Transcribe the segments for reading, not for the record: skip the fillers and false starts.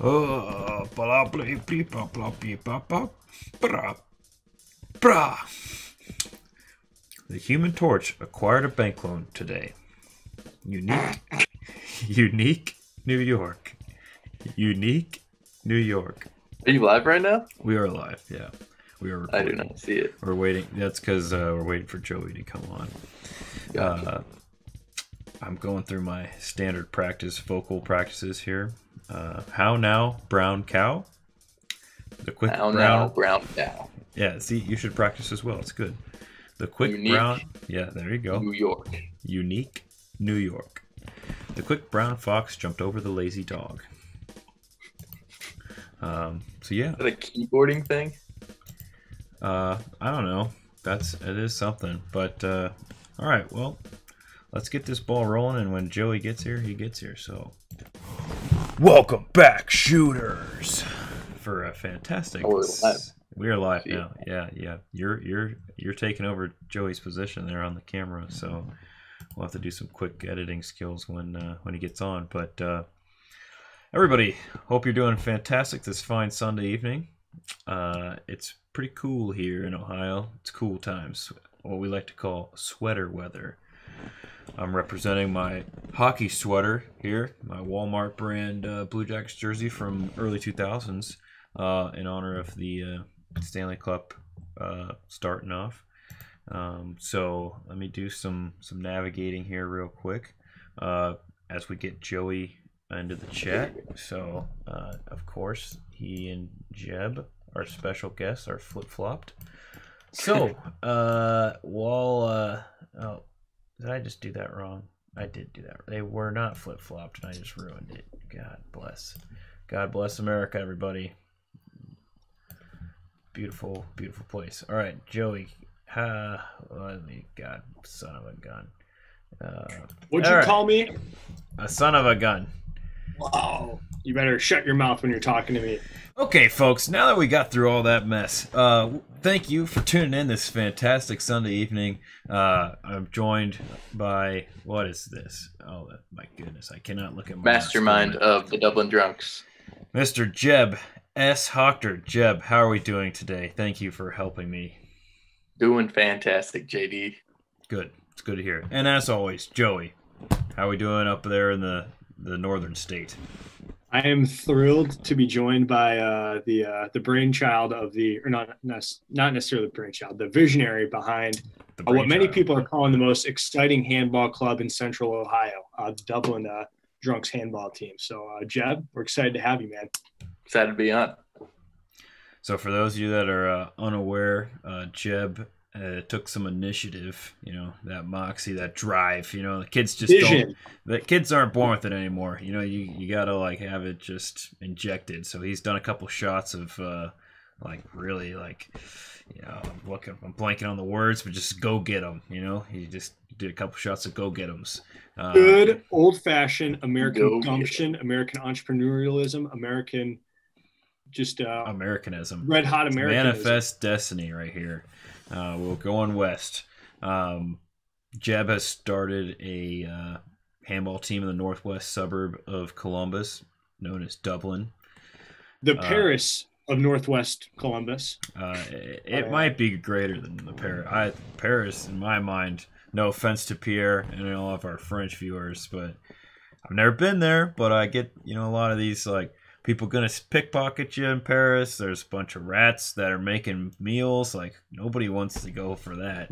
Oh, blah, blah, blah, blah, blah, blah, blah, blah, blah. The Human Torch acquired a bank loan today. Unique, unique New York. Unique New York. Are you live right now? We are live, yeah. We are recording. I do not see it. We're waiting. That's because we're waiting for Joey to come on. Gotcha. I'm going through my standard vocal practices here. How now, brown cow? The quick How brown. now, brown cow. Yeah, see, you should practice as well. It's good. The quick Unique brown. Yeah, there you go. New York. Unique New York. The quick brown fox jumped over the lazy dog. So yeah. Is that a keyboarding thing? I don't know. It is something. But all right, well, let's get this ball rolling, and when Joey gets here, he gets here. So welcome back, shooters, for a fantastic. Oh, we're live. We are live now. Yeah. You're taking over Joey's position there on the camera, so we'll have to do some quick editing skills when he gets on. But everybody, hope you're doing fantastic this fine Sunday evening. It's pretty cool here in Ohio. It's cool times, what we like to call sweater weather. I'm representing my hockey sweater here, my Walmart brand Blue Jackets jersey from early 2000s, in honor of the Stanley Cup starting off. So let me do some navigating here real quick as we get Joey into the chat. So of course he and Jeb, our special guests, are flip-flopped. So oh, did I just do that wrong? I did do that. They were not flip-flopped, and I just ruined it. God bless. God bless America, everybody. Beautiful, beautiful place. All right, Joey. God, son of a gun. What'd you call me? A son of a gun. Wow. You better shut your mouth when you're talking to me. Okay, folks, now that we got through all that mess, thank you for tuning in this fantastic Sunday evening. I'm joined by, what is this? Oh, my goodness, I cannot look at my Mastermind of the Dublin Drunks. Mr. Jeb S. Hocter. Jeb, how are we doing today? Thank you for helping me. Doing fantastic, JD. Good. It's good to hear. And as always, Joey, how are we doing up there in the northern state? I am thrilled to be joined by the brainchild of or not necessarily the brainchild, the visionary behind what many people are calling the most exciting handball club in Central Ohio, the Dublin Drunks handball team. So, Jeb, we're excited to have you, man. Excited to be on. So for those of you that are unaware, Jeb took some initiative, that moxie, that drive, the kids just Vision. The kids aren't born with it anymore. You gotta have it just injected. So he's done a couple shots of I'm blanking on the words, but just go get them. He just did a couple shots of go get 'ems. Good old-fashioned American gumption, American entrepreneurialism, American Americanism, red hot Americanism. Manifest destiny right here. We're going west. Jeb has started a handball team in the northwest suburb of Columbus, known as Dublin. The Paris of Northwest Columbus. It might be greater than the Paris. Paris, in my mind, no offense to Pierre and all of our French viewers, but I've never been there. But I get, a lot of these people gonna pickpocket you in Paris. There's a bunch of rats that are making meals. Nobody wants to go for that.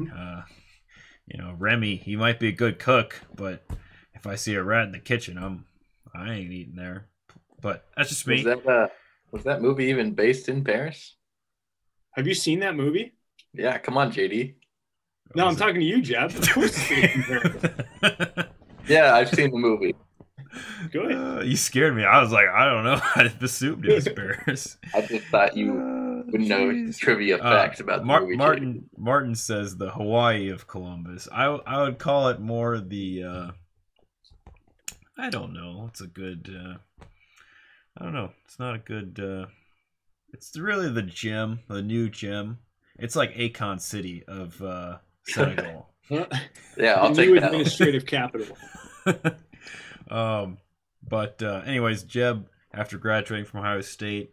Remy, he might be a good cook, but if I see a rat in the kitchen, I ain't eating there. But that's just me. Was that movie even based in Paris? Have you seen that movie? Yeah, come on, JD. No, I'm talking to you, Jeb. Of course it's based in Paris. Yeah, I've seen the movie. Good. You scared me. I was like, I don't know. I assumed it was Paris. I just thought you would know trivia facts about the movie. Martin says the Hawaii of Columbus. I would call it more the I don't know. It's a good I don't know. It's not a good it's really the gem, the new gem. It's like Akon City of Senegal. Yeah, I'll take new that. Administrative capital. But anyways, Jeb, after graduating from Ohio State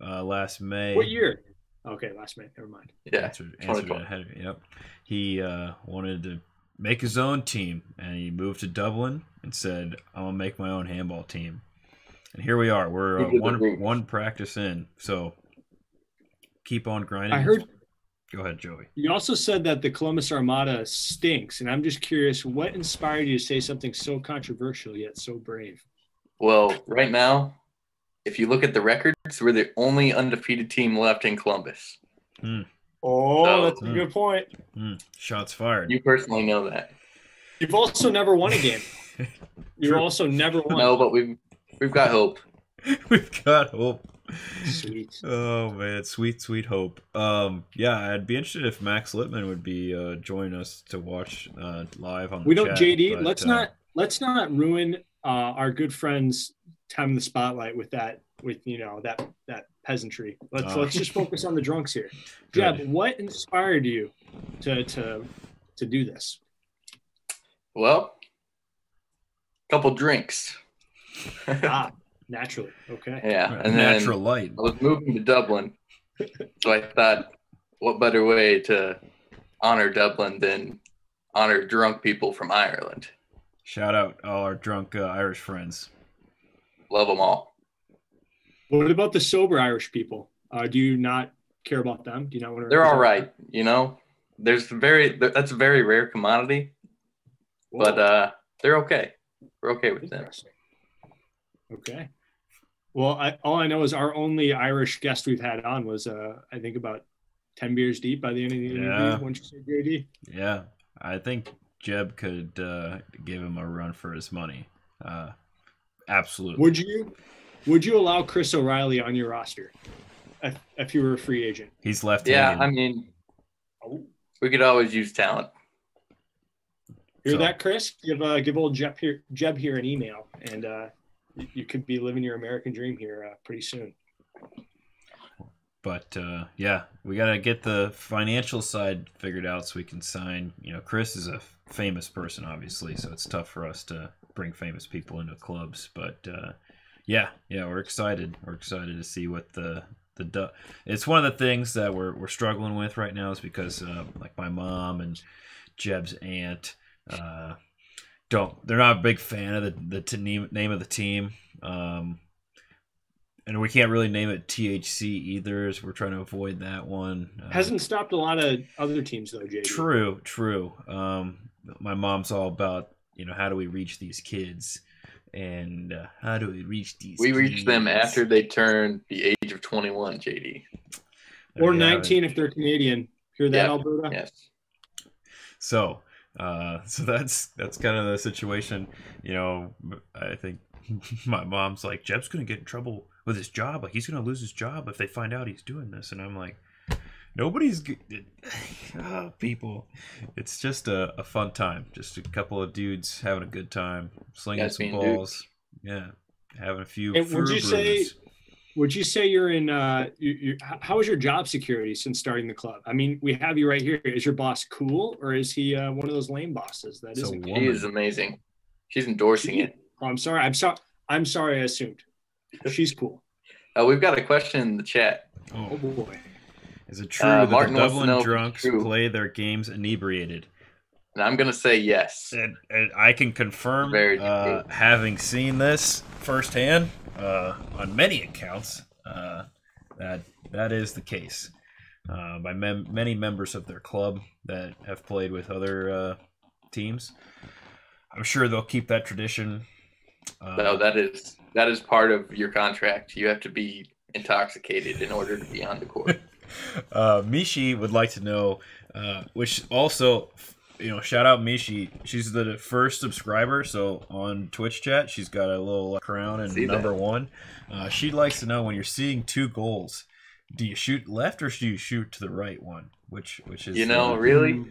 last May. What year? Okay, last May. Never mind. Yeah, answered it ahead of me. Yep. He wanted to make his own team, and he moved to Dublin and said, "I'm gonna make my own handball team." And here we are. We're one practice in, so keep on grinding. I heard. Go ahead, Joey. You also said that the Columbus Armada stinks, and I'm just curious, what inspired you to say something so controversial yet so brave? Well, right now, if you look at the records, we're the only undefeated team left in Columbus. That's a good point. Shots fired. You personally know that. You've also never won a game. You've also never won. No, but we've got hope. We've got hope. Sweet. Oh man, sweet hope. Yeah, I'd be interested if Max Littman would be join us to watch live on the chat. JD, but, let's not ruin our good friend's time in the spotlight with that peasantry. Let's just focus on the drunks here. Jeb, what inspired you to do this? Well, a couple drinks. Naturally. Okay. Yeah. And natural light. I was moving to Dublin. So I thought, what better way to honor Dublin than honor drunk people from Ireland? Shout out all our drunk Irish friends. Love them all. What about the sober Irish people? Do you not care about them? Do you not want to? They're all right. You know, that's a very rare commodity, but they're okay. We're okay with them. Okay. Well, all I know is our only Irish guest we've had on was, I think, about 10 beers deep by the end of the interview. Wouldn't you say, JD? Yeah. I think Jeb could give him a run for his money. Absolutely. Would you allow Chris O'Reilly on your roster if you were a free agent? He's left. Yeah, I mean, we could always use talent. Hear that, Chris? Give old Jeb here an email, and you could be living your American dream here pretty soon. But yeah, we got to get the financial side figured out so we can sign. You know, Chris is a famous person, obviously, so it's tough for us to bring famous people into clubs. But yeah, we're excited. We're excited to see what it's one of the things that we're struggling with right now is because like my mom and Jeb's aunt they're not a big fan of the name of the team. And we can't really name it THC either, as we're trying to avoid that one. Hasn't stopped a lot of other teams though, JD. True. My mom's all about, how do we reach these kids? And how do we reach these We kids? reach them after they turn the age of 21, JD. Or 19 if they're Canadian. Hear that, Alberta? Yes. So that's kind of the situation. I think my mom's like, Jeb's going to get in trouble with his job. Like, he's going to lose his job if they find out he's doing this. And I'm like, nobody's people. It's just a fun time. Just a couple of dudes having a good time, slinging some balls. Dudes. Yeah, having a few. And would you say you're in? How is your job security since starting the club? I mean, we have you right here. Is your boss cool, or is he one of those lame bosses that isn't? He is amazing. She's endorsing it. Oh, I'm sorry. I'm sorry. I assumed. She's cool. We've got a question in the chat. Oh boy. Is it true that the Dublin drunks play their games inebriated? And I'm going to say yes. And I can confirm, having seen this firsthand on many accounts, that is the case. By many members of their club that have played with other teams. I'm sure they'll keep that tradition. No, that is part of your contract. You have to be intoxicated in order to be on the court. Mishi would like to know, which also, shout out Mishi. She's the first subscriber, so on Twitch chat, she's got a little crown and number one. She likes to know, when you're seeing two goals, do you shoot left or do you shoot to the right one? Which is really,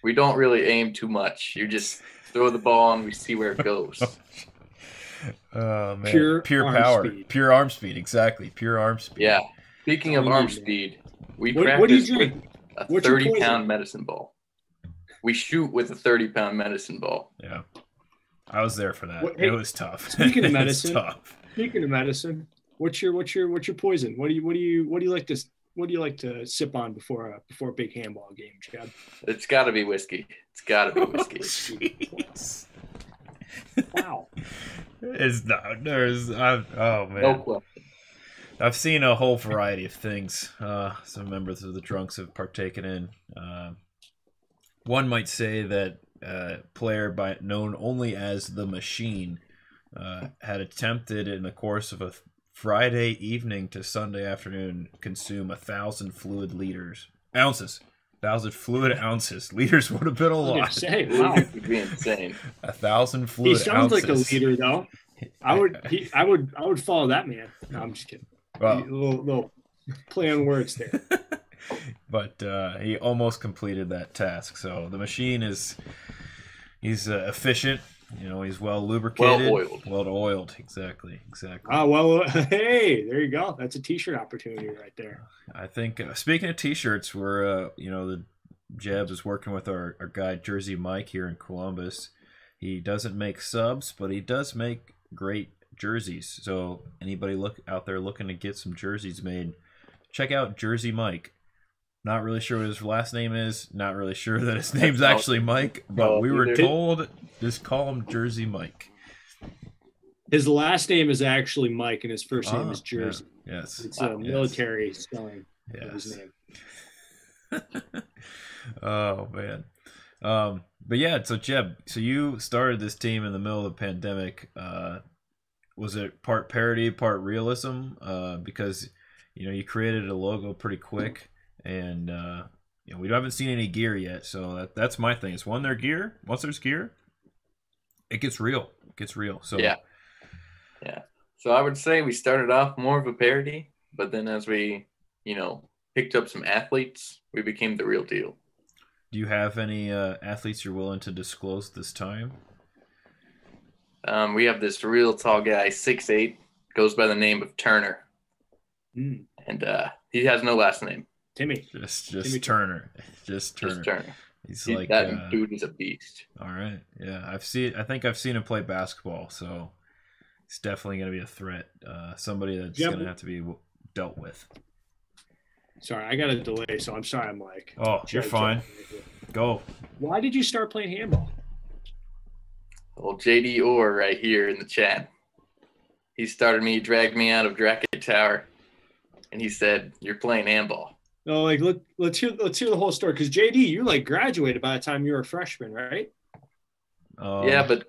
we don't really aim too much. You just throw the ball and we see where it goes. Man. Pure power, speed. Pure arm speed, exactly. Pure arm speed. Yeah. Speaking of arm speed, we what practice do you drink? with a 30-pound medicine ball. We shoot with a 30-pound medicine ball. Yeah, I was there for that. It was tough. Speaking of medicine, Speaking of medicine, what's your poison? What do you like to sip on before a big handball game, Chad? It's got to be whiskey. It's got to be whiskey. Jeez. Wow. It's not. Oh man. No question. I've seen a whole variety of things some members of the Drunks have partaken in. One might say that a player known only as the Machine had attempted in the course of a Friday evening to Sunday afternoon consume 1,000 fluid ounces. 1,000 fluid ounces. Liters would have been a lot. Wow. It would be insane. 1,000 fluid ounces. He sounds like a leader, though. I would follow that man. No, I'm just kidding. Well, a little play on words there. But he almost completed that task. So the Machine he's efficient. You know, he's well lubricated, well oiled. Exactly. Oh well, hey, there you go. That's a T-shirt opportunity right there. I think speaking of T-shirts, we're the Jeb is working with our guy Jersey Mike here in Columbus. He doesn't make subs, but he does make great jerseys. So anybody out there looking to get some jerseys made, check out Jersey Mike. Not really sure what his last name is. Not really sure that his name's actually Mike, but we were told just call him Jersey Mike. His last name is actually Mike, and his first name is Jersey. Yeah. Yes, it's a military spelling of his name. Oh man, but yeah. So Jeb, you started this team in the middle of the pandemic. Was it part parody, part realism? Because you created a logo pretty quick. And we haven't seen any gear yet, so that's my thing. It's once there's gear, it gets real. So yeah. So I would say we started off more of a parody, but then as we picked up some athletes, we became the real deal. Do you have any athletes you're willing to disclose this time? We have this real tall guy, 6'8", goes by the name of Turner, and he has no last name. Timmy. Just Turner. Just Turner. He's like that dude is a beast. All right. Yeah, I think I've seen him play basketball, so he's definitely going to be a threat. Somebody that's going to have to be dealt with. Sorry, I got a delay, so I'm sorry. I'm like, oh, you're fine. Go. Why did you start playing handball? Well, JD Orr right here in the chat. He dragged me out of Dracket Tower, and he said, "You're playing handball." No, let's hear the whole story, because JD, you graduated by the time you were a freshman, right? Yeah, but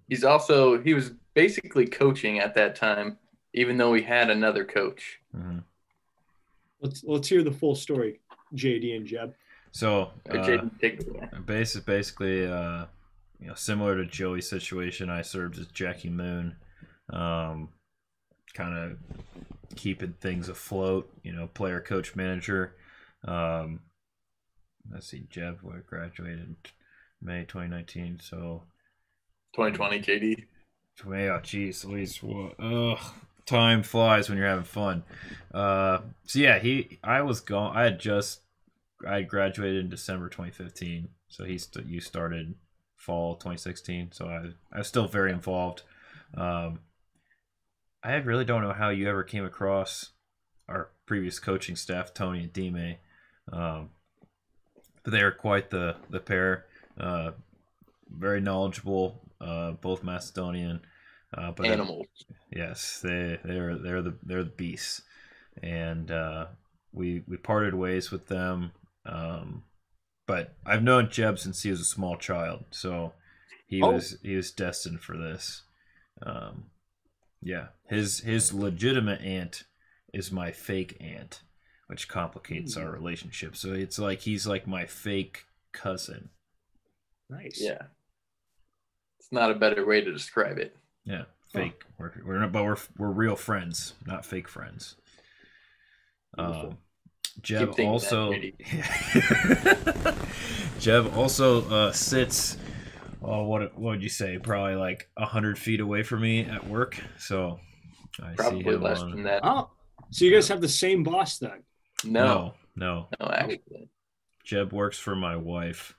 he was basically coaching at that time, even though we had another coach. Mm-hmm. Let's hear the full story, JD and Jeb. So JD, take it away. Basically, similar to Joey's situation, I served as Jackie Moon, kind of keeping things afloat, player, coach, manager. Let's see, Jeb graduated May 2019, so 2020 JD. Oh, geez, Louise, time flies when you're having fun. So yeah, I had graduated in December 2015, so you started fall 2016, so I was still very involved. I really don't know how you ever came across our previous coaching staff, Tony and Dime, but they are quite the pair. Very knowledgeable, both Macedonian, but animals. Yes, they're the beasts, and we parted ways with them. But I've known Jeb since he was a small child, so he was destined for this. Yeah, his legitimate aunt is my fake aunt, which complicates our relationship. So it's like he's like my fake cousin. Nice. Yeah. It's not a better way to describe it. Yeah, fake. We're real friends, not fake friends. Jeb also Jeb also sits. What would you say? Probably like 100 feet away from me at work. So I probably see him less than that. Oh, so you guys have the same boss then? No, actually. Jeb works for my wife,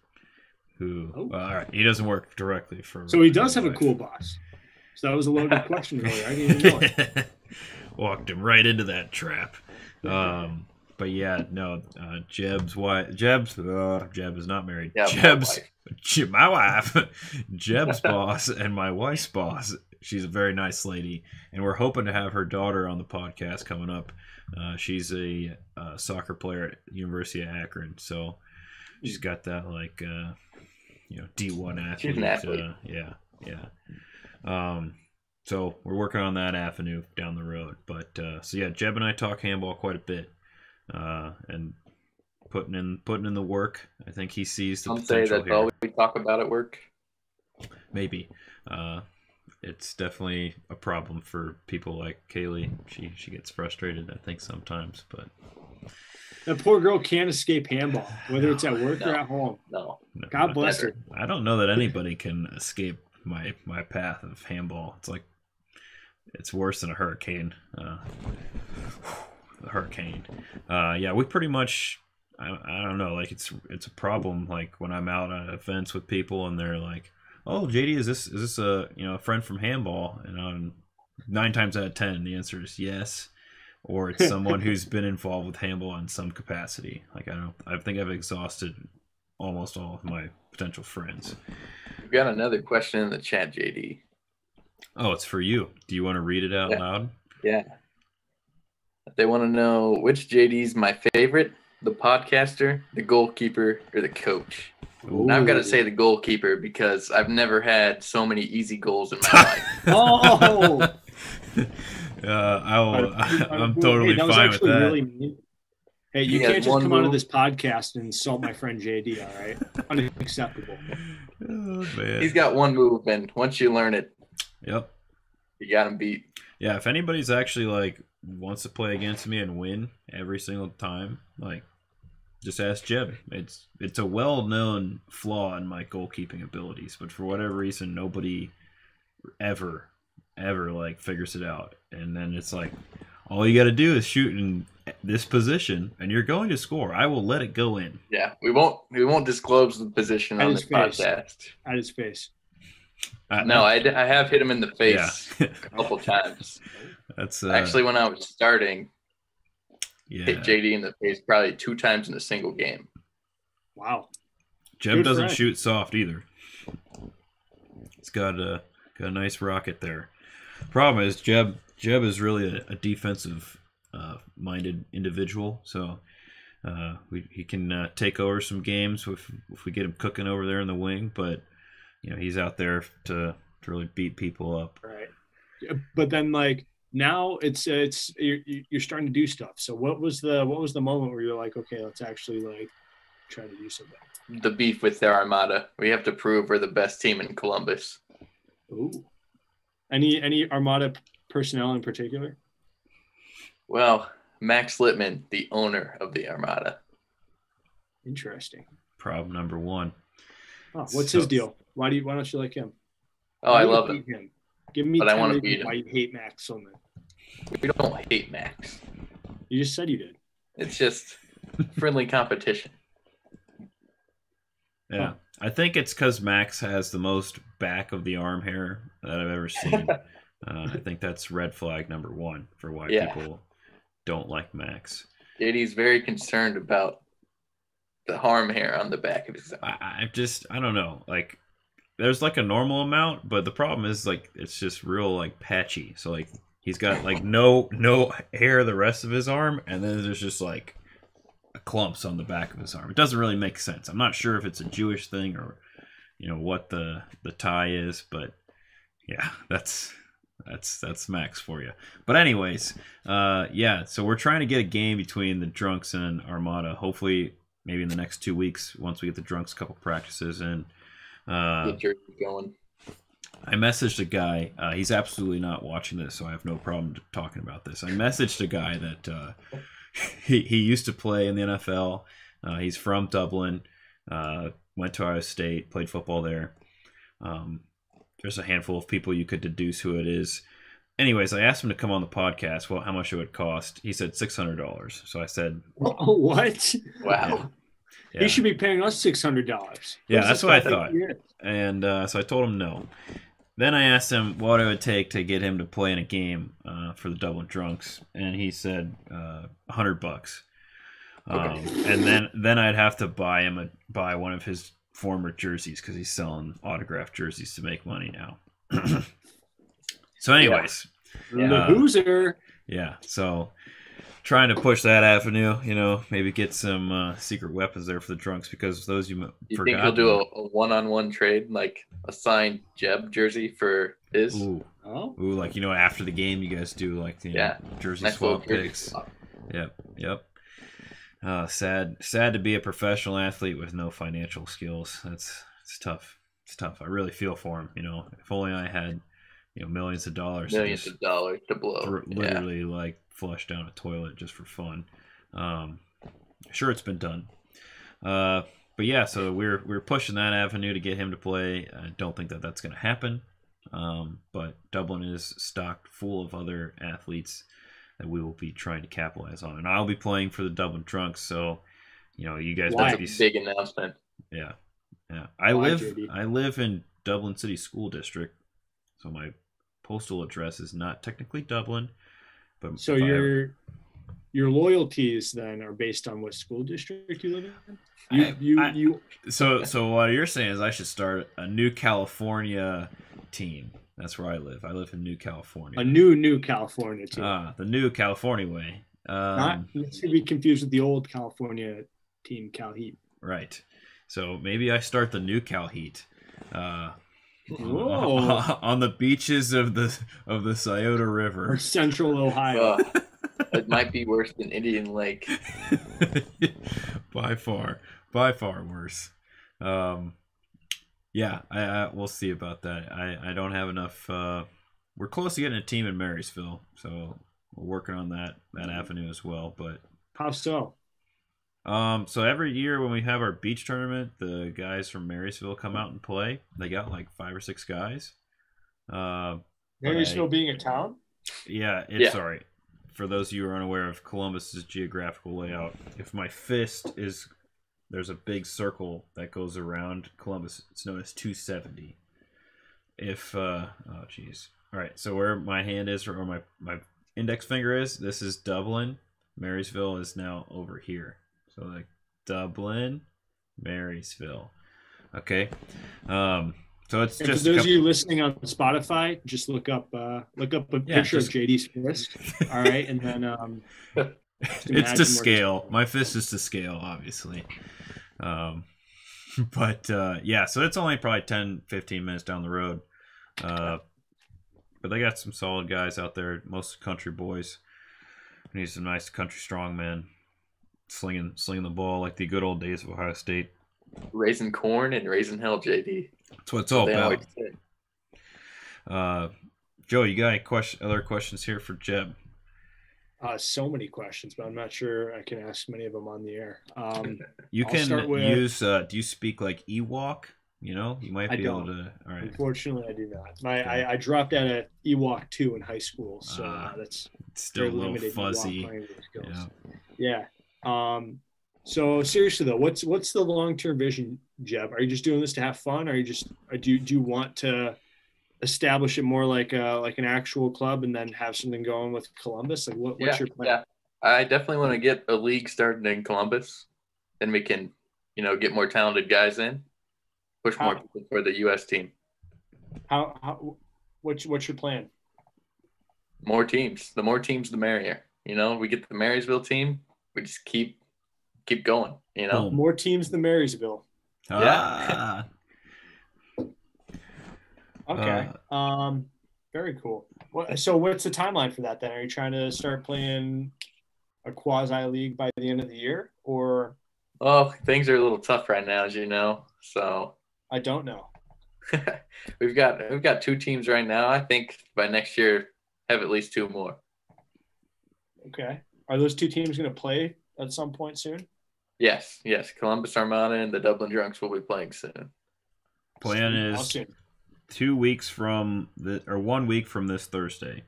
who all right, he doesn't work directly for. So he does have a cool boss. So that was a loaded question earlier. I didn't even know it. Walked him right into that trap. But yeah, no. Jeb is not married. Yeah, My wife. Jeb's boss and my wife's boss. She's a very nice lady, and we're hoping to have her daughter on the podcast coming up. She's a soccer player at University of Akron, so she's got that D1 athlete. She's an athlete. So we're working on that avenue down the road. But so yeah, Jeb and I talk handball quite a bit, and putting in the work. I think he sees the Some potential say that's here. all we talk about at work. Maybe. It's definitely a problem for people like Kaylee. She gets frustrated, I think, sometimes. But that poor girl can't escape handball, whether it's at work or at home. No. God bless her. I don't know that anybody can escape my path of handball. It's like it's worse than a hurricane. The hurricane. Yeah, we pretty much. I don't know. Like it's a problem. Like when I'm out at events with people and they're like, "Oh, JD, is this a friend from handball?" And on 9 times out of 10, the answer is yes, or it's someone who's been involved with handball in some capacity. Like I think I've exhausted almost all of my potential friends. We've got another question in the chat, JD. Oh, it's for you. Do you want to read it out loud? Yeah. They want to know which JD's my favorite, the podcaster, the goalkeeper, or the coach. And I've got to say the goalkeeper because I've never had so many easy goals in my life. Oh! I'm totally fine with that. Really mean. Hey, you can't just come onto this podcast and insult my friend JD, all right? Unacceptable. Oh, man. He's got one move, and once you learn it, yep, you got him beat. Yeah, if anybody's actually wants to play against me and win every single time, just ask Jeb. It's a well-known flaw in my goalkeeping abilities, but for whatever reason, nobody ever figures it out. And then it's like, all you got to do is shoot in this position, and you're going to score. I will let it go in. Yeah, we won't disclose the position on this podcast. At his face. No, I have hit him in the face a couple times. That's actually when I was starting. Yeah. Hit JD in the face probably 2 times in a single game. Wow. Jeb doesn't shoot soft either. He's got a nice rocket there. Problem is Jeb is really a defensive minded individual, so he can take over some games if we get him cooking over there in the wing, but he's out there to really beat people up. Right. But then now it's you're starting to do stuff. So what was the moment where you're like, okay, let's actually try to do something? The beef with their Armada. We have to prove we're the best team in Columbus. Ooh. Any Armada personnel in particular? Well, Max Littman, the owner of the Armada. Interesting. Problem number 1. Oh, what's his deal? Why don't you like him? Oh, I love him. Give me but I want to beat him. Why you hate Max so much? We don't hate Max. You just said you did. It's just friendly competition. Yeah. Huh. I think it's because Max has the most back of the arm hair that I've ever seen. I think that's red flag number 1 for why people don't like Max. JD's very concerned about the arm hair on the back of his arm. I don't know. There's a normal amount, but the problem is it's just real patchy. So he's got no hair the rest of his arm, and then there's just clumps on the back of his arm. It doesn't really make sense. I'm not sure if it's a Jewish thing or what the tie is, but yeah, that's Max for you. But anyways, so we're trying to get a game between the Drunks and Armada. Hopefully, maybe in the next 2 weeks once we get the Drunks a couple practices in. Get your going. I messaged a guy. He's absolutely not watching this, so I have no problem talking about this. I messaged a guy that he used to play in the NFL. He's from Dublin. Went to Ohio State. Played football there. There's a handful of people you could deduce who it is. Anyways, I asked him to come on the podcast. Well, how much it would cost? He said $600. So I said, "What? Wow." Yeah. He should be paying us $600. Yeah, that's what I thought. And so I told him no. then I asked him what it would take to get him to play in a game for the Dublin Drunks, and he said $100. And then I'd have to buy one of his former jerseys because he's selling autographed jerseys to make money now. So, anyways, the loser. Yeah. So, trying to push that avenue, maybe get some secret weapons there for the Drunks because those you forgot. Think he'll do a one-on-one trade, like a signed Jeb jersey for his? Ooh, like after the game, you guys do like the jersey swap picks. Yep. Sad to be a professional athlete with no financial skills. It's tough. It's tough. I really feel for him. If only I had millions of dollars to blow, literally like flush down a toilet just for fun. Sure, it's been done. But yeah, so we're pushing that avenue to get him to play. I don't think that's going to happen. But Dublin is stocked full of other athletes that we will be trying to capitalize on, and I'll be playing for the Dublin Drunks. So, you guys might be big announcement. Yeah. I live in Dublin City School District, so my postal address is not technically Dublin, but so your loyalties then are based on what school district you live in. So what you're saying is I should start a new California team. That's where I live. I live in New California. A new California team. The new California way. Not to be confused with the old California team, Cal Heat. Right. So maybe I start the new Cal Heat. On the beaches of the Scioto River, or Central Ohio. It might be worse than Indian Lake. by far worse. We'll see about that. I don't have enough. We're close to getting a team in Marysville, so we're working on that avenue as well. But how so? So every year when we have our beach tournament, the guys from Marysville come out and play. They got like 5 or 6 guys. Marysville being a town? Yeah, sorry. For those of you who are unaware of Columbus's geographical layout, if my fist is, there's a big circle that goes around Columbus. It's known as 270. All right, so where my hand is or my index finger is, this is Dublin. Marysville is now over here. So like Dublin, Marysville. Okay. So it's and just for those of you listening on Spotify, just look up a picture of JD's fist. All right, and then it's to scale. My fist is to scale, obviously. But so it's only probably 10-15 minutes down the road. But they got some solid guys out there, most country boys. We need some nice country strongmen. Slinging the ball like the good old days of Ohio State. Raising corn and raising hell, JD. That's what it's all about. Joe, you got any other questions here for Jeb? So many questions, but I'm not sure I can ask many of them on the air. You can use. Do you speak like Ewok? You might be able to. All right. Unfortunately, I do not. I dropped out of Ewok 2 in high school, so that's still a little fuzzy. Yeah. So seriously though, what's the long-term vision, Jeb? Are you just doing this to have fun? Or do you want to establish it more like an actual club and then have something going with Columbus? Like what's your plan? Yeah, I definitely want to get a league started in Columbus. Then we can, get more talented guys in, push more people for the U.S. team. What's your plan? More teams. The more teams, the merrier. We get the Marysville team. We just keep going, More teams than Marysville. Yeah. Okay. Very cool. So what's the timeline for that then? Are you trying to start playing a quasi league by the end of the year, or? Oh, things are a little tough right now, as you know. So I don't know. we've got 2 teams right now. I think by next year have at least 2 more. Okay. Are those 2 teams going to play at some point soon? Yes. Columbus Armada and the Dublin Drunks will be playing soon. Plan is 2 weeks from 1 week from this Thursday.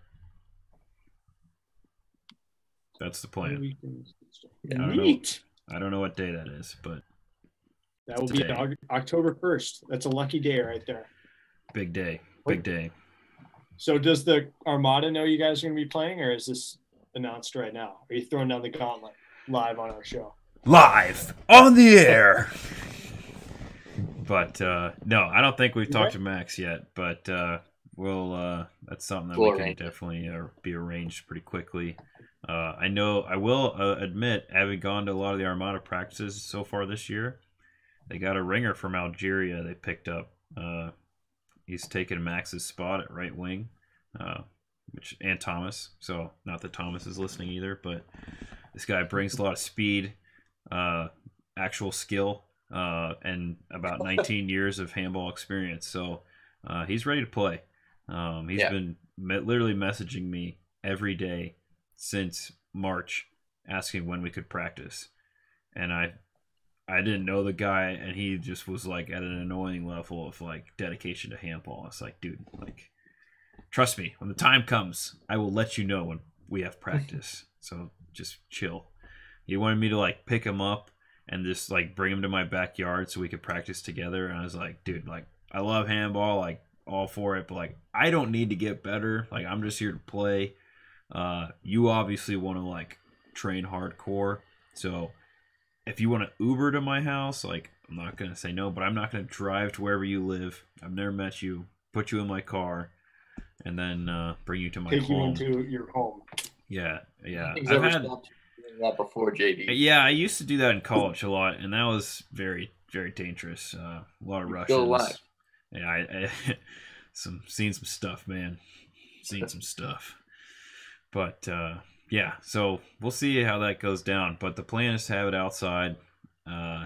That's the plan. Neat. I don't know what day that is, but that will be October 1st. That's a lucky day right there. Big day. big day. So does the Armada know you guys are going to be playing, or is this announced right now? Are you throwing down the gauntlet live on our show? Live on the air. But no, I don't think we've talked to Max yet. But we'll that's something that we can definitely be arranged pretty quickly. I know. I will admit, having gone to a lot of the Armada practices so far this year, they got a ringer from Algeria they picked up. He's taken Max's spot at right wing, and Thomas. So not that Thomas is listening either, but this guy brings a lot of speed, actual skill, and about 19 years of handball experience. So he's ready to play. He's been literally messaging me every day since March, asking when we could practice, and I didn't know the guy, and he just was like at an annoying level of like dedication to handball. It's like, dude, like, trust me, when the time comes, I will let you know when we have practice. So just chill. He wanted me to like pick him up and just like bring him to my backyard so we could practice together. And I was like, dude, like, I love handball, like, all for it, but like, I don't need to get better. Like, I'm just here to play. You obviously want to like train hardcore, so if you want to Uber to my house, like, I'm not going to say no, but I'm not going to drive to wherever you live. I've never met you. Put you in my car and then bring you to my home. Take you into your home. Yeah. I've had that before, JD. Yeah, I used to do that in college a lot, and that was very, very dangerous. A lot of Russians. Still alive. Yeah, I seen some stuff, man. Seen some stuff. But yeah, so we'll see how that goes down. But the plan is to have it outside,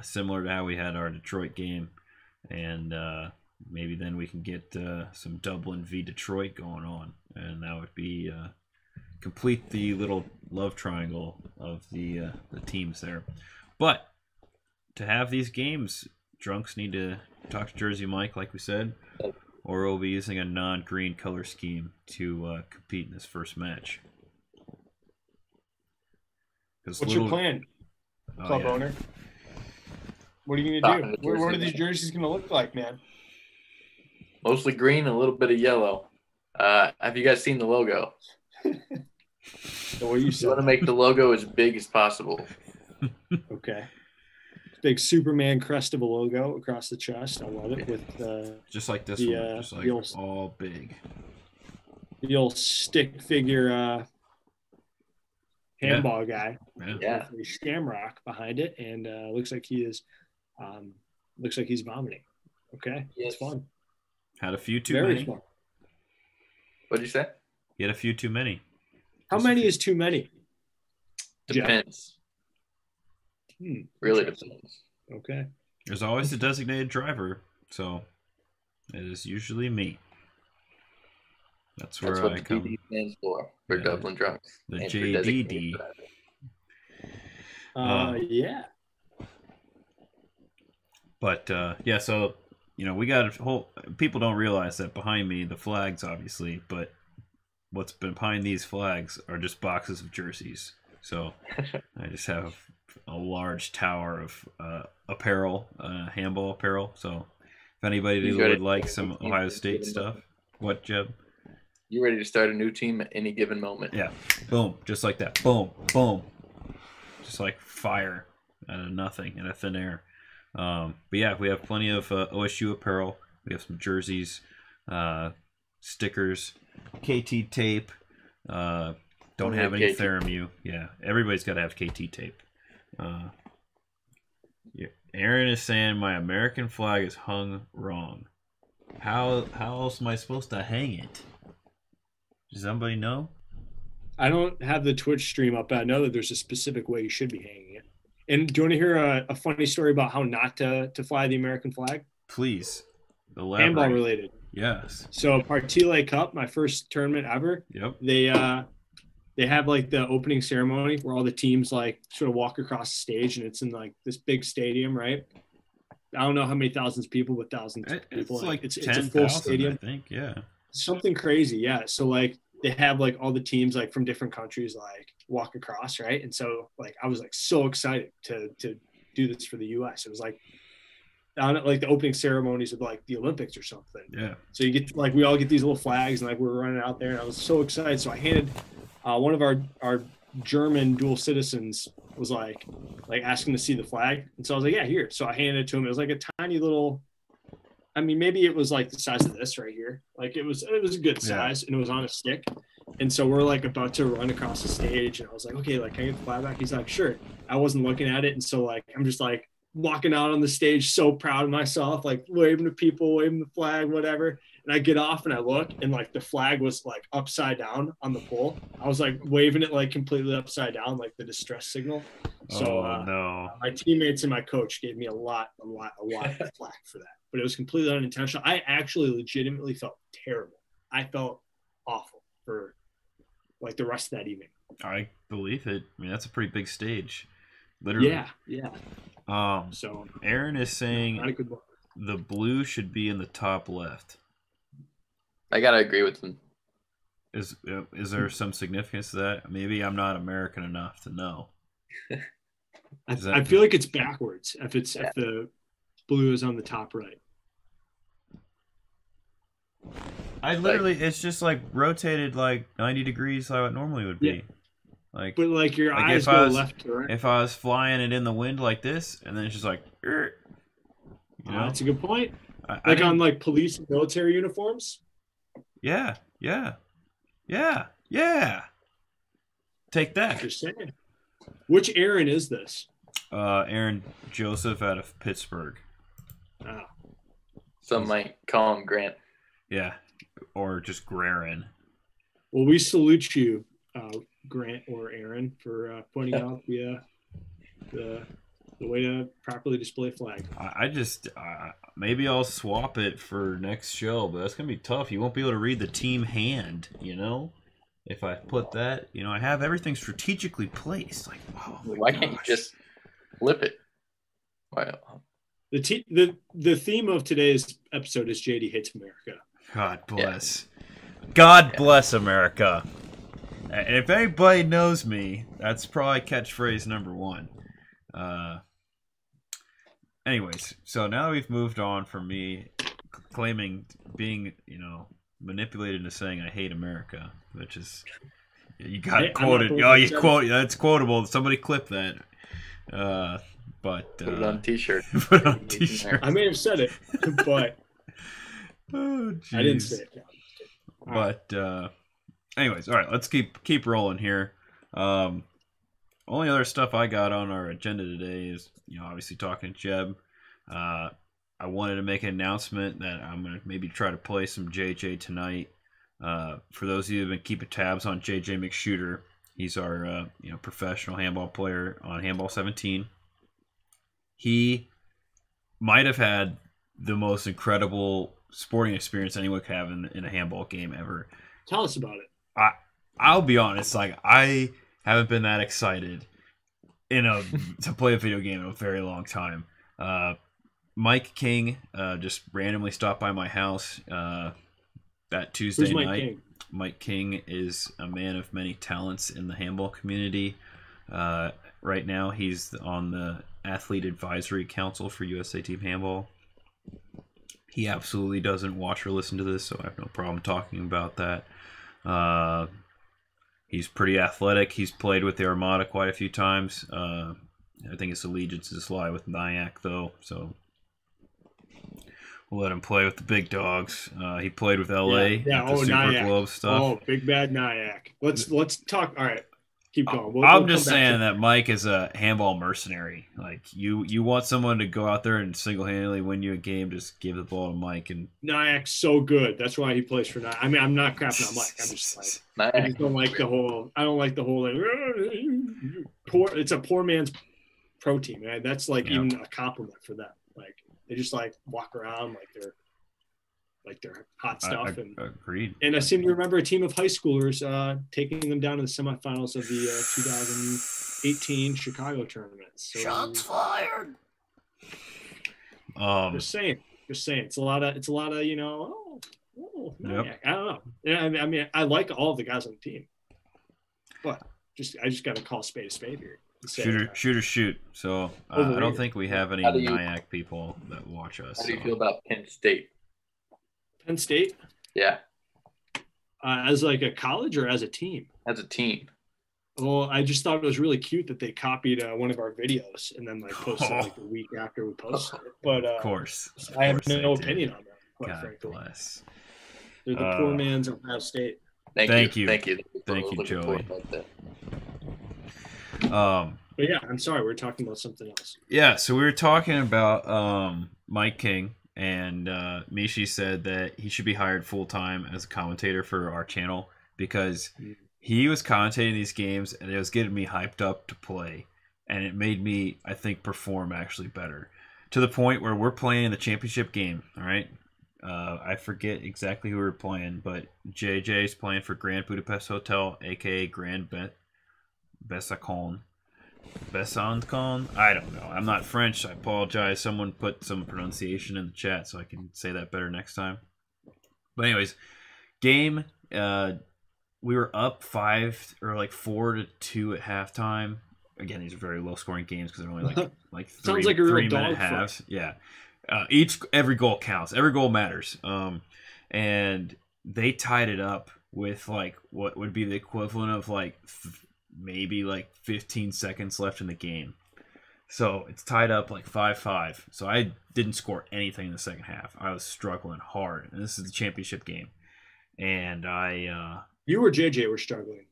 similar to how we had our Detroit game. And maybe then we can get some Dublin v. Detroit going on. And that would be complete the little love triangle of the teams there. But to have these games, Drunks need to talk to Jersey Mike, like we said. Or we'll be using a non-green color scheme to compete in this first match. What's your plan, club owner? What are you going to do? What are these jerseys going to look like, man? Mostly green, a little bit of yellow. Have you guys seen the logo? So what you want to make the logo as big as possible. Okay. Big Superman crest of a logo across the chest. I love it. With just like this one, just like all big. The old stick figure handball guy. Yeah. With a shamrock behind it, and looks like he is. Looks like he's vomiting. Okay, it's fun. Had a few too many. Fun. What'd you say? He had a few too many. How many is too many? Depends. Really depends. Okay. There's always a designated driver, so it is usually me. That's what I come. DD stands for Dublin Drunks. The JDD. Yeah. But yeah, so we got a whole. People don't realize that behind me, the flags, obviously, but what's behind these flags are just boxes of jerseys. So I just have a large tower of apparel, handball apparel. So if anybody would like some Ohio State stuff, what, Jeb? You ready to start a new team at any given moment? Yeah. Boom. Just like that. Boom. Boom. Just like fire out of nothing, out of thin air. But yeah, we have plenty of OSU apparel. We have some jerseys, stickers, KT tape. Don't have any Theramu. Yeah, everybody's got to have KT tape. Yeah. Aaron is saying my American flag is hung wrong. How else am I supposed to hang it? Does somebody know? I don't have the Twitch stream up, but I know that there's a specific way you should be hanging it. And do you want to hear a funny story about how not to fly the American flag? Please. Elaborate. Handball related. Yes. So Partile Cup, my first tournament ever. Yep. They have like the opening ceremony where all the teams like sort of walk across the stage, and it's in like this big stadium, right? I don't know how many thousands of people, but thousands of people. It's like it's a full stadium. I think, yeah. Something crazy, yeah. So like they have like all the teams like from different countries like walk across, right? And so like I was like so excited to do this for the US. It was like on it, like the opening ceremonies of like the Olympics or something. Yeah. So you get like we all get these little flags, and like we're running out there, and I was so excited. So I handed one of our German dual citizens was like asking to see the flag, and so I was like, yeah, here. So I handed it to him. It was like a tiny little. I mean, maybe it was like the size of this right here. Like it was a good size, and it was on a stick. And so we're like about to run across the stage, and I was like, okay, like, can I get the flag back? He's like, sure. I wasn't looking at it, and so like I'm just like walking out on the stage, so proud of myself, like waving to people, waving the flag, whatever. And I get off and I look, and like the flag was like upside down on the pole. I was like waving it like completely upside down, like the distress signal. So no. My teammates and my coach gave me a lot of flack for that, but it was completely unintentional. I actually legitimately felt terrible. I felt awful for like the rest of that evening. I believe it. I mean, that's a pretty big stage, literally. Yeah. So Aaron is saying the blue should be in the top left. I gotta agree with him. Is there some significance to that? Maybe I'm not American enough to know. I feel like it's backwards if the blue is on the top right. I literally, it's just like rotated like 90 degrees like it normally would be. Yeah. Like, but like your eyes go left to right. If I was flying it in the wind like this, and then it's just like, you know, that's a good point. Like on like police and military uniforms. Yeah. Take that. Just saying. Which Aaron is this? Aaron Joseph out of Pittsburgh. Oh. Some might call him Grant. Yeah, or just Grarin. Well, we salute you, Grant or Aaron, for pointing out the way to properly display a flag. I just maybe I'll swap it for next show, but that's gonna be tough. You won't be able to read the team hand, you know. If I put that, you know, I have everything strategically placed. Like, why can't you just flip it? Wow. The theme of today's episode is JD Hates America. God bless. Yeah. God bless America. And if anybody knows me, that's probably catchphrase number one. Anyways, so now that we've moved on from me claiming being, you know, manipulated into saying I hate America, which is you got quoted. Oh, you quote that's quotable. Somebody clip that. But put it on a t-shirt. Put it on a t-shirt. I may have said it, but I didn't say it. But anyways, all right, let's keep rolling here. Only other stuff I got on our agenda today is, you know, obviously talking to Jeb. I wanted to make an announcement that I'm going to maybe try to play some JJ tonight. For those of you who have been keeping tabs on JJ McShooter, he's our you know, professional handball player on Handball 17. He might have had the most incredible sporting experience anyone could have in a handball game ever. Tell us about it. I'll be honest, like I haven't been that excited to play a video game in a very long time. Mike King just randomly stopped by my house that Tuesday night. King? Mike King is a man of many talents in the handball community. Right now, he's on the Athlete Advisory Council for USA Team Handball. He absolutely doesn't watch or listen to this, so I have no problem talking about that. He's pretty athletic. He's played with the Armada quite a few times. I think his allegiances lie with Nyack, though, so we'll let him play with the big dogs. He played with LA. Yeah. The Super Nyack. Globe stuff. Oh, big bad Nyack. Let's talk. All right. Keep going. I'm just saying that Mike is a handball mercenary. Like you want someone to go out there and single-handedly win you a game, just give the ball to Mike. And Nyack's so good. That's why he plays for Nyack. I mean, I'm not crapping on Mike. I'm just like I just don't like the whole. I don't like the whole. Like, it's a poor man's pro team, man. That's like even a compliment for them. Like they just like walk around like they're hot stuff. Agreed. And I seem to remember a team of high schoolers taking them down to the semifinals of the 2018 Chicago tournament. So, shots fired. Just saying. It's a lot of you know. Yep. I don't know. I mean, I like all of the guys on the team, but I just got to call a spade here. Shoot. So I don't think we have any Nyack people that watch us. How do you feel about Penn State? Penn State? Yeah. As like a college or as a team? As a team. Well, I just thought it was really cute that they copied one of our videos and then like posted like the week after we posted it. But of course, I have no opinion on that. God frankly. bless. They're the poor man's Ohio State. Thank you, Joey. But yeah, I'm sorry, we were talking about something else. Yeah, so we were talking about Mike King, and Mishi said that he should be hired full time as a commentator for our channel because he was commentating these games and it was getting me hyped up to play, and it made me, I think, perform actually better to the point where we're playing the championship game. All right. I forget exactly who we were playing, but JJ's playing for Grand Budapest Hotel, aka Grand Besacon. I don't know. I'm not French. I apologize. Someone put some pronunciation in the chat so I can say that better next time. But anyways, game. We were up 4-2 at halftime. Again, these are very low scoring games because they're only like sounds like a real 3-minute halves. Yeah. Every goal counts. Every goal matters. And they tied it up with like what would be the equivalent of like maybe like 15 seconds left in the game. So it's tied up like 5-5. So I didn't score anything in the second half. I was struggling hard. And this is the championship game. And you or JJ were struggling.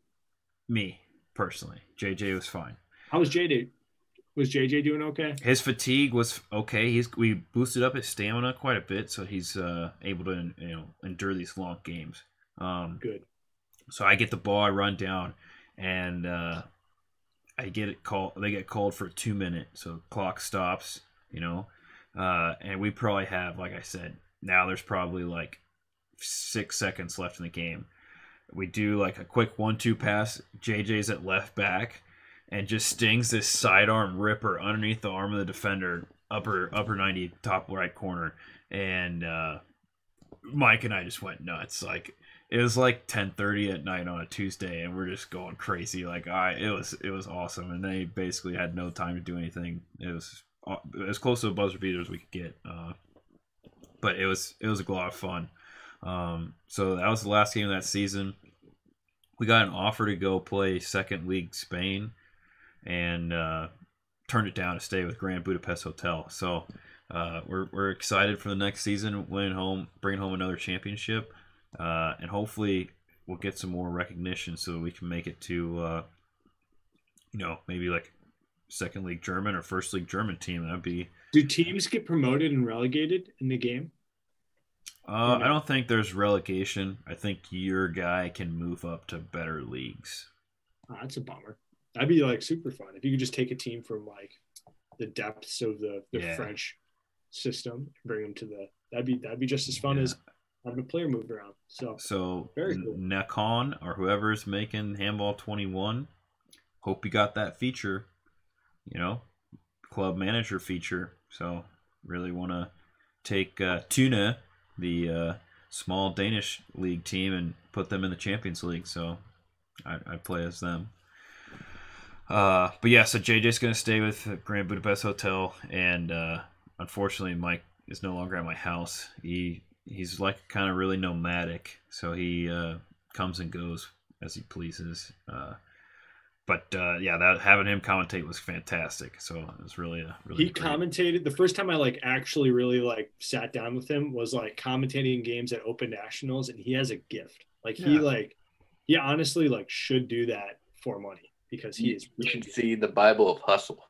Me, personally. JJ was fine. How was JJ? Was JJ doing okay? His fatigue was okay. We boosted up his stamina quite a bit, so he's able to endure these long games. Good. So I get the ball, I run down, and I get it called. They get called for 2 minutes, so clock stops. And we probably have, like I said, now there's probably like 6 seconds left in the game. We do like a quick 1-2 pass. JJ's at left back. And just stings this sidearm ripper underneath the arm of the defender, upper 90, top right corner. And Mike and I just went nuts. Like it was like 10:30 at night on a Tuesday, and we're just going crazy. Like it was awesome. And they basically had no time to do anything. It was as close to a buzzer beater as we could get. But it was a lot of fun. So that was the last game of that season. We got an offer to go play second league Spain. And turned it down to stay with Grand Budapest Hotel. So we're excited for the next season, bringing home another championship, and hopefully we'll get some more recognition so that we can make it to, maybe like second league German or first league German team. That'd be. Do teams get promoted and relegated in the game? I don't think there's relegation. I think your guy can move up to better leagues. Oh, that's a bummer. That'd be like super fun if you could just take a team from like the depths of the French system and bring them to that'd be just as fun as having a player move around. So very cool. Nekon or whoever's making Handball 21, hope you got that feature, club manager feature. So really want to take Tune, the small Danish league team, and put them in the Champions League. So I play as them. But yeah, so JJ's going to stay with Grand Budapest Hotel, and unfortunately Mike is no longer at my house. He's like kind of really nomadic, so he comes and goes as he pleases. But having him commentate was fantastic. So it was really he commentated the first time I like actually really like sat down with him was like commentating games at Open Nationals, and he has a gift. Like he honestly like should do that for money. Because he is. You should see the Bible of Hustle.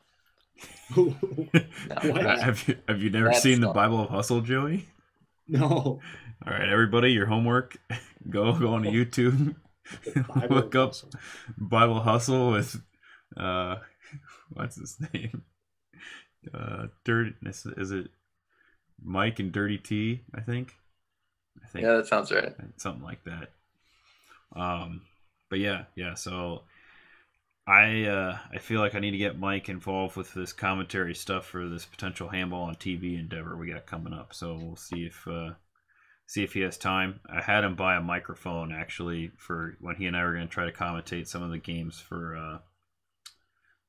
Have you never seen the Bible of Hustle, Joey? No. All right, everybody, your homework: go on to YouTube, look up Bible Hustle with what's his name? Dirty is it Mike and Dirty T? I think. Yeah, that sounds right. Something like that. But yeah. So. I feel like I need to get Mike involved with this commentary stuff for this potential handball on TV endeavor we got coming up. So we'll see if he has time. I had him buy a microphone actually for when he and I were going to try to commentate some of the games for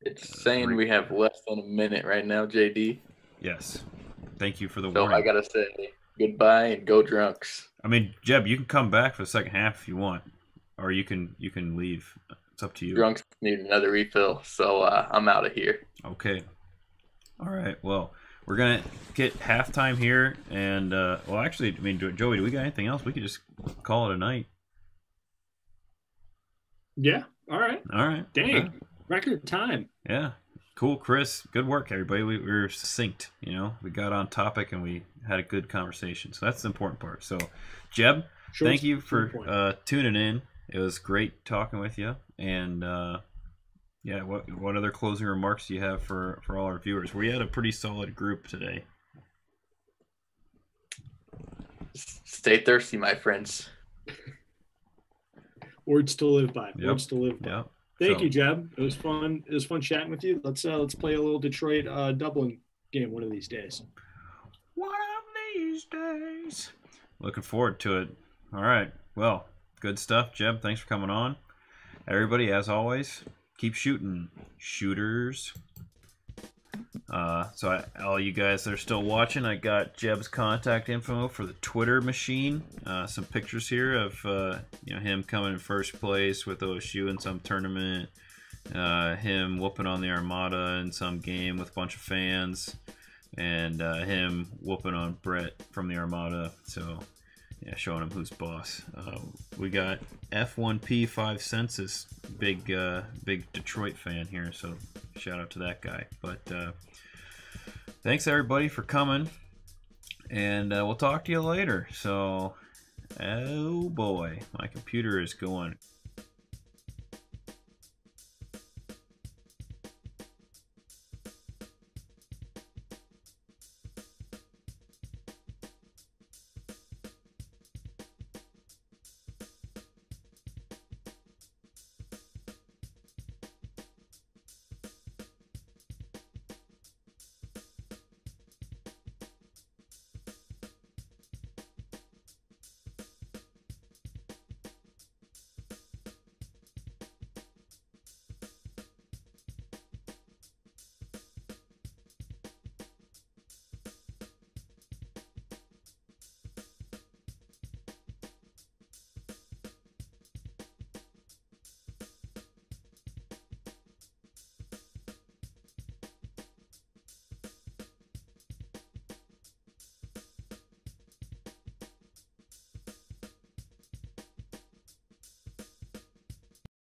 It's saying we have less than a minute right now, JD. Yes. Thank you for the So warning. I gotta say goodbye and go Drunks. I mean, Jeb, you can come back for the second half if you want, or you can leave. It's up to you. Drunks need another refill, so I'm out of here. Okay. All right. Well, we're gonna get halftime here, and well, actually, I mean, Joey, do we got anything else? We could just call it a night. Yeah. All right. All right. Dang. Yeah. Record time. Yeah. Cool, Chris. Good work, everybody. We were succinct. You know, we got on topic and we had a good conversation. So that's the important part. So, Jeb, thank you for tuning in. It was great talking with you. And yeah, what other closing remarks do you have for all our viewers? We had a pretty solid group today. Stay thirsty, my friends. Words to live by. Yep. Words to live by. Yep. Thank you, Jeb. It was fun. It was fun chatting with you. Let's play a little Detroit Dublin game one of these days. One of these days. Looking forward to it. All right. Well, good stuff, Jeb. Thanks for coming on. Everybody, as always, keep shooting, shooters. So all you guys that are still watching, I got Jeb's contact info for the Twitter machine. Some pictures here of you know, him coming in first place with OSU in some tournament. Him whooping on the Armada in some game with a bunch of fans, and him whooping on Brett from the Armada. So yeah, showing him who's boss. We got F1P 5 Census, big Detroit fan here. So shout out to that guy. But thanks everybody for coming, and we'll talk to you later. So, oh boy, my computer is going